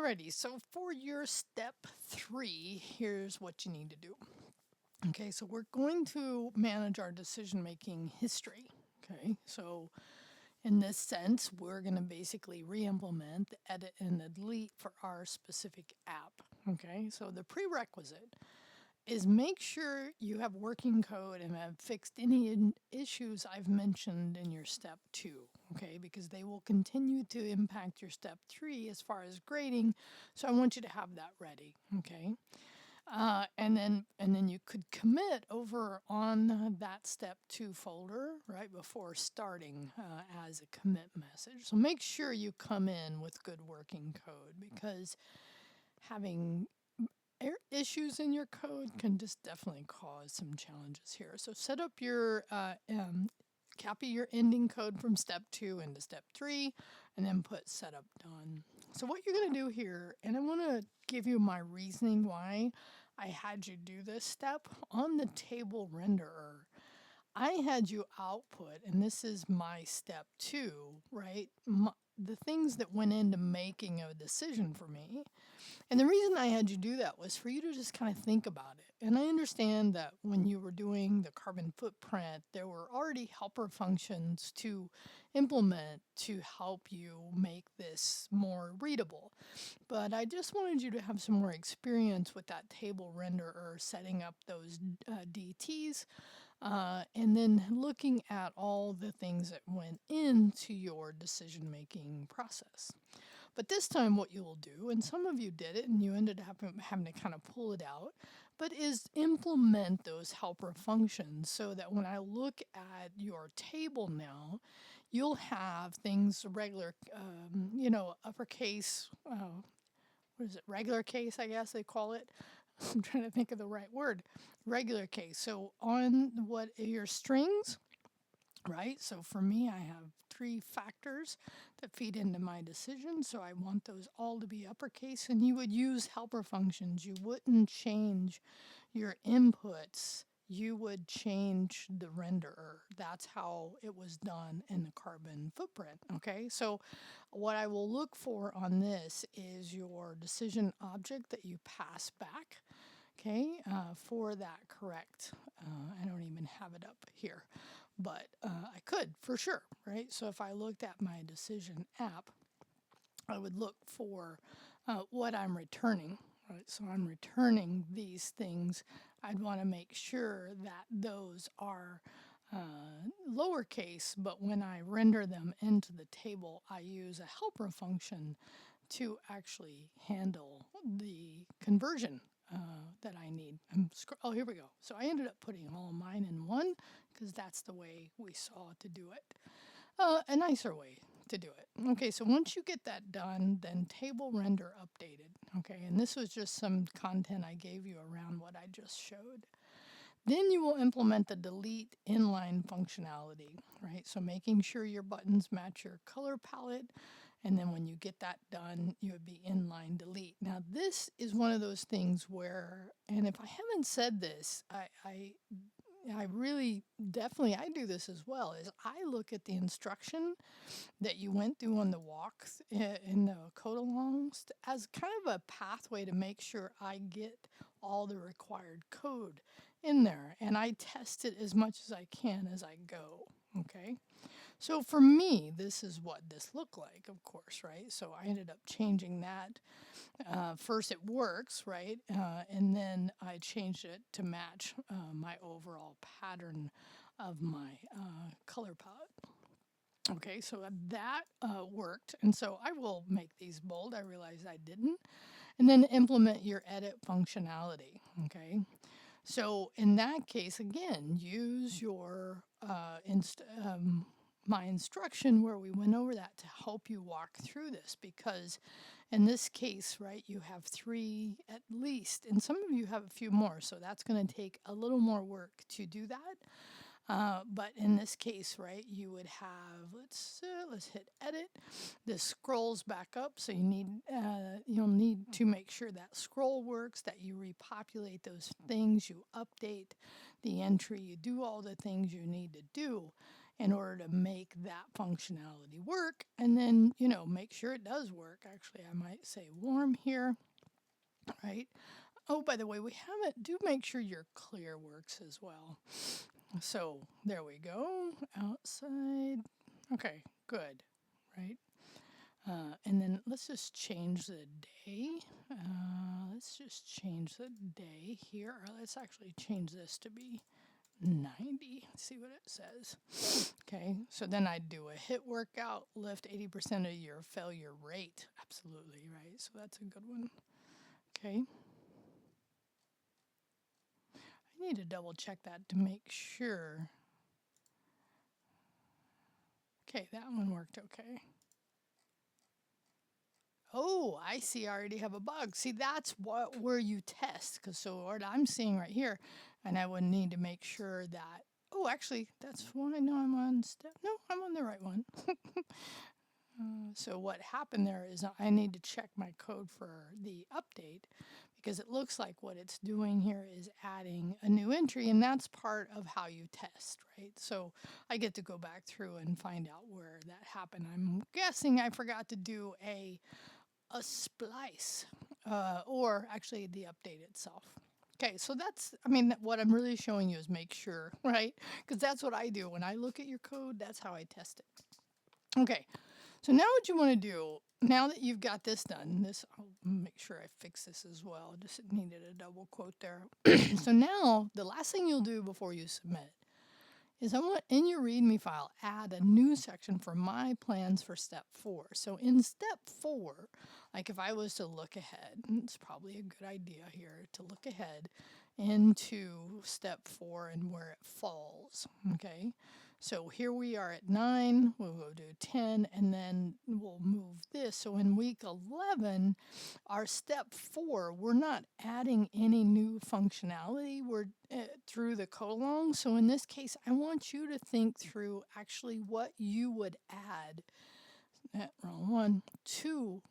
Alrighty, so for your step 3, here's what you need to do. Okay, so we're going to manage our decision-making history. Okay, so in this sense, we're going to basically re-implement the edit and the delete for our specific app. Okay, so the prerequisite is make sure you have working code and have fixed any issues I've mentioned in your step 2, okay, because they will continue to impact your step 3 as far as grading, so I want you to have that ready, okay. And then you could commit over on that step 2 folder right before starting as a commit message. So make sure you come in with good working code, because having issues in your code can just definitely cause some challenges here. So set up your copy your ending code from step 2 into step 3, and then put setup done. So what you're going to do here, and I want to give you my reasoning why I had you do this step on the table renderer. I had you output, and this is my step 2, right? The things that went into making a decision for me. And the reason I had you do that was for you to just kind of think about it. And I understand that when you were doing the carbon footprint, there were already helper functions to implement to help you make this more readable. But I just wanted you to have some more experience with that table renderer, setting up those DTs, and then looking at all the things that went into your decision-making process. But this time what you'll do, and some of you did it and you ended up having to kind of pull it out, but is implement those helper functions so that when I look at your table now, you'll have things regular, uppercase, what is it, regular case, I guess they call it. I'm trying to think of the right word. Regular case. So on what your strings, right? So for me, I have 3 factors that feed into my decision. So I want those all to be uppercase, and you would use helper functions. You wouldn't change your inputs. You would change the renderer. That's how it was done in the carbon footprint. Okay, so what I will look for on this is your decision object that you pass back. Okay, for that correct. I don't even have it up here, but I could for sure, right? So if I looked at my decision app, I would look for what I'm returning, right? So I'm returning these things. I'd want to make sure that those are lowercase, but when I render them into the table, I use a helper function to actually handle the conversion that I need. Oh, here we go. So I ended up putting all mine in one because that's the way we saw to do it. A nicer way to do it. Okay, so once you get that done, then table render updated. Okay, and this was just some content I gave you around what I just showed. Then you will implement the delete inline functionality, right? So making sure your buttons match your color palette, and then when you get that done, you would be inline delete. Now this is one of those things where, and if I haven't said this, I really definitely I do this as well, is I look at the instruction that you went through on the walks in the code alongs as kind of a pathway to make sure I get all the required code in there, and I test it as much as I can as I go. Okay, so for me, this is what this looked like, of course, right? So I ended up changing that. First, it works, right? And then I changed it to match my overall pattern of my color palette. Okay, so that worked. And so I will make these bold. I realized I didn't. And then implement your edit functionality. Okay, so in that case, again, use your my instruction where we went over that to help you walk through this, because in this case, right, you have 3 at least, and some of you have a few more, so that's going to take a little more work to do that. But in this case, right, you would have, let's hit edit. This scrolls back up, so you'll need to make sure that scroll works, that you repopulate those things, you update the entry, you do all the things you need to do. in order to make that functionality work, and then, make sure it does work. Actually, I might say warm here, right? Oh, by the way, do make sure your clear works as well. So there we go, outside. Okay, good, right? And then let's just change the day. Let's just change the day here. Or let's actually change this to be 90. See what it says. Okay, so then I'd do a HIIT workout, lift 80% of your failure rate. Absolutely, right? So that's a good one. Okay. I need to double check that to make sure. Okay, that one worked okay. Oh, I see. I already have a bug. See, that's where you test. Because so what I'm seeing right here, and I would need to make sure that. Oh, actually, that's why I know I'm on step. No, I'm on the right one. So what happened there is I need to check my code for the update because it looks like what it's doing here is adding a new entry, and that's part of how you test, right? So I get to go back through and find out where that happened. I'm guessing I forgot to do a splice, or actually the update itself. Okay, so what I'm really showing you is make sure, right? Because that's what I do. When I look at your code, that's how I test it. Okay, so now what you want to do, now that you've got this done, I'll make sure I fix this as well. Just needed a double quote there. So now the last thing you'll do before you submit is I want in your README file, add a new section for my plans for step 4. So in step 4, like if I was to look ahead, it's probably a good idea here to look ahead into step 4 and where it falls, okay? So here we are at 9, we'll go to 10, and then we'll move this. So in week 11, our step 4, we're not adding any new functionality. We're through the code along. So in this case, I want you to think through actually what you would add, wrong one,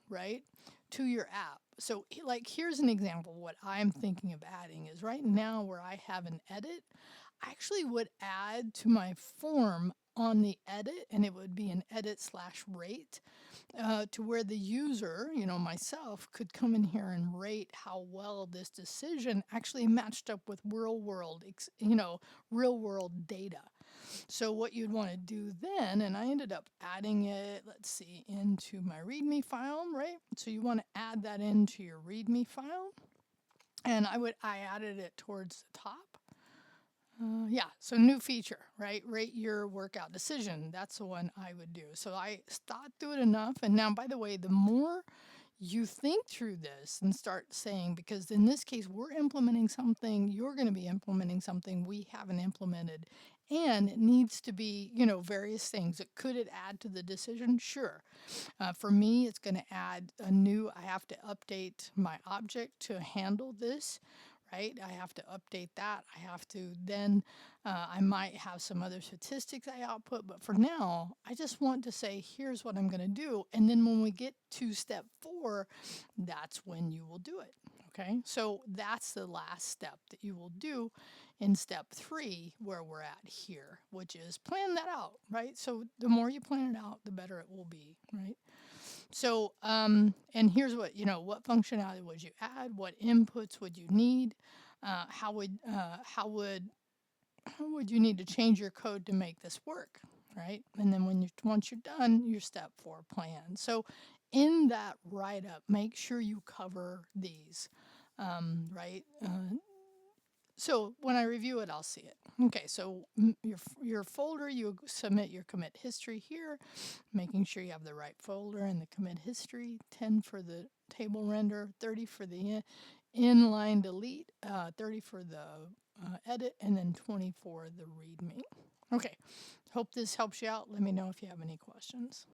right, to your app. So like here's an example. What I'm thinking of adding is right now where I have an edit, I actually would add to my form on the edit, and it would be an edit/rate, to where the user, myself, could come in here and rate how well this decision actually matched up with real world data. So what you'd want to do then, and I ended up adding it, let's see, into my README file, right? So you want to add that into your README file. And I added it towards the top. Yeah, so new feature, right? Rate your workout decision. That's the one I would do. So I thought through it enough. And now, by the way, the more you think through this and start saying, because in this case, we're implementing something, you're going to be implementing something we haven't implemented. And it needs to be, various things. Could it add to the decision? Sure. For me, it's going to add I have to update my object to handle this, right? I have to update that. I have to then, I might have some other statistics I output, but for now, I just want to say, here's what I'm going to do. And then when we get to step 4, that's when you will do it. Okay, so that's the last step that you will do in step 3, where we're at here, which is plan that out, right? So the more you plan it out, the better it will be, right? So, and here's what functionality would you add? What inputs would you need? How would you need to change your code to make this work, right? And then once you're done, your step 4 plan. So, in that write-up, make sure you cover these, right? So when I review it, I'll see it. Okay, so your folder, you submit your commit history here, making sure you have the right folder and the commit history, 10 for the table render, 30 for the inline delete, 30 for the edit, and then 20 for the readme. Okay, hope this helps you out. Let me know if you have any questions.